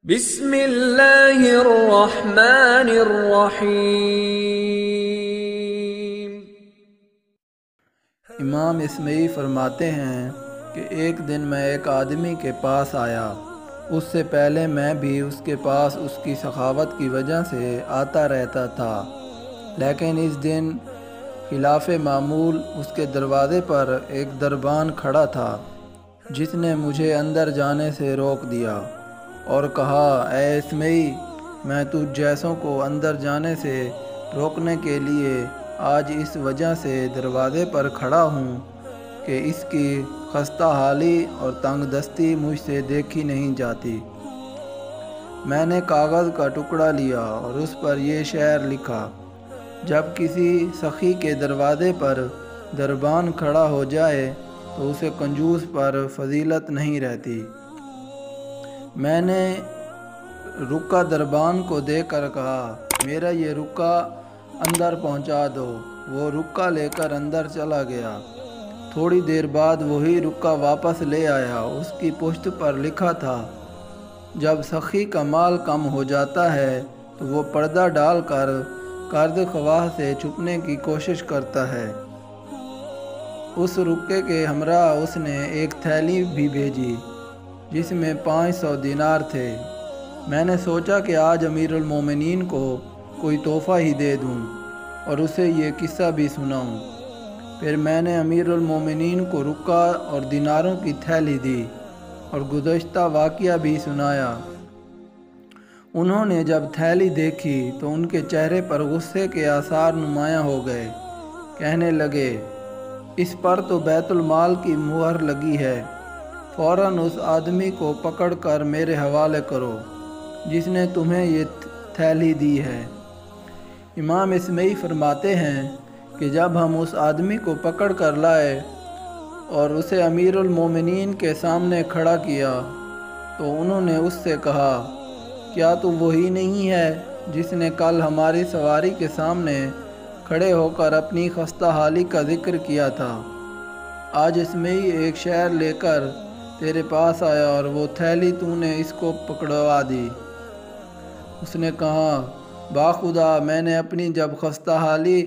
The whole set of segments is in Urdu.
بسم اللہ الرحمن الرحیم۔ امام اسمعی فرماتے ہیں کہ ایک دن میں ایک آدمی کے پاس آیا۔ اس سے پہلے میں بھی اس کے پاس اس کی سخاوت کی وجہ سے آتا رہتا تھا، لیکن اس دن خلاف معمول اس کے دروازے پر ایک دربان کھڑا تھا، جس نے مجھے اندر جانے سے روک دیا اور کہا، اے اسمعی، میں تجھ جیسوں کو اندر جانے سے روکنے کے لیے آج اس وجہ سے دروازے پر کھڑا ہوں کہ اس کی خستہ حالی اور تنگ دستی مجھ سے دیکھی نہیں جاتی۔ میں نے کاغذ کا ٹکڑا لیا اور اس پر یہ شعر لکھا، جب کسی سخی کے دروازے پر دربان کھڑا ہو جائے تو اسے کنجوس پر فضیلت نہیں رہتی۔ میں نے رکا دربان کو دے کر کہا، میرا یہ رکا اندر پہنچا دو۔ وہ رکا لے کر اندر چلا گیا۔ تھوڑی دیر بعد وہی رکا واپس لے آیا۔ اس کی پشت پر لکھا تھا، جب سخی کا مال کم ہو جاتا ہے تو وہ پردہ ڈال کر قرض خواہ سے چھپنے کی کوشش کرتا ہے۔ اس رکے کے ہمراہ اس نے ایک تھیلی بھی بھیجی جس میں 500 دینار تھے۔ میں نے سوچا کہ آج امیر المومنین کو کوئی تحفہ ہی دے دوں اور اسے یہ قصہ بھی سناؤں۔ پھر میں نے امیر المومنین کو رکا اور دیناروں کی تھیلی دی اور گزشتہ واقعہ بھی سنایا۔ انہوں نے جب تھیلی دیکھی تو ان کے چہرے پر غصے کے آثار نمایاں ہو گئے۔ کہنے لگے، اس پر تو بیت المال کی مہر لگی ہے، فوراً اس آدمی کو پکڑ کر میرے حوالے کرو جس نے تمہیں یہ تھیلی دی ہے۔ امام اسمعی فرماتے ہیں کہ جب ہم اس آدمی کو پکڑ کر لائے اور اسے امیر المومنین کے سامنے کھڑا کیا تو انہوں نے اس سے کہا، کیا تو وہی نہیں ہے جس نے کل ہماری سواری کے سامنے کھڑے ہو کر اپنی خستہ حالی کا ذکر کیا تھا؟ آج اسمعی ایک شعر لے کر تیرے پاس آیا اور وہ تھیلی تو نے اس کو پکڑوا دی۔ اس نے کہا، باخدا، میں نے اپنی جب خستہ حالی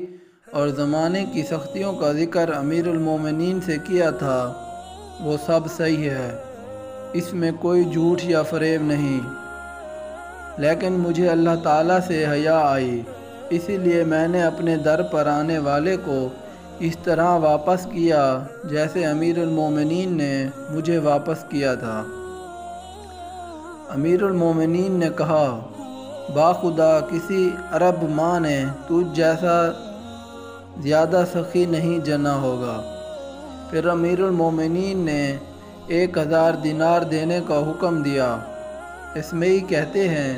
اور زمانے کی سختیوں کا ذکر امیر المومنین سے کیا تھا وہ سب صحیح ہے، اس میں کوئی جھوٹ یا فریب نہیں، لیکن مجھے اللہ تعالیٰ سے حیا آئی، اسی لیے میں نے اپنے در پر آنے والے کو اس طرح واپس کیا جیسے امیر المومنین نے مجھے واپس کیا تھا۔ امیر المومنین نے کہا، باخدا، کسی عرب ماں نے تجھ جیسا زیادہ سخی نہیں جنا ہوگا۔ پھر امیر المومنین نے 1000 دینار دینے کا حکم دیا۔ اسمعی کہتے ہیں،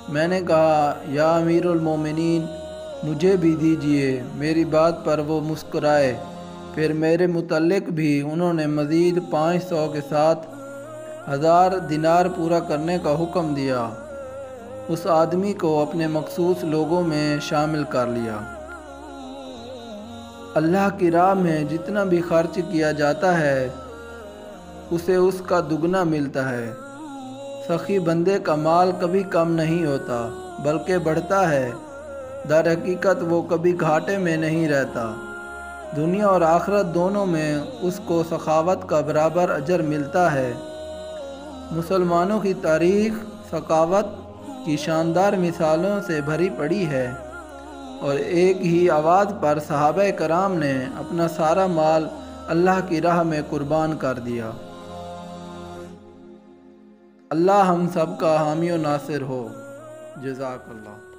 میں نے کہا، یا امیر المومنین، مجھے بھی دیجئے۔ میری بات پر وہ مسکرائے۔ پھر میرے متعلق بھی انہوں نے مزید 500 کے ساتھ 1000 دینار پورا کرنے کا حکم دیا۔ اس آدمی کو اپنے مخصوص لوگوں میں شامل کر لیا۔ اللہ کی راہ میں جتنا بھی خرچ کیا جاتا ہے اسے اس کا دگنا ملتا ہے۔ سخی بندے کا مال کبھی کم نہیں ہوتا بلکہ بڑھتا ہے، در حقیقت وہ کبھی گھاٹے میں نہیں رہتا۔ دنیا اور آخرت دونوں میں اس کو سخاوت کا برابر اجر ملتا ہے۔ مسلمانوں کی تاریخ سخاوت کی شاندار مثالوں سے بھری پڑی ہے، اور ایک ہی آواز پر صحابہ کرام نے اپنا سارا مال اللہ کی راہ میں قربان کر دیا۔ اللہ ہم سب کا حامی و ناصر ہو۔ جزاک اللہ۔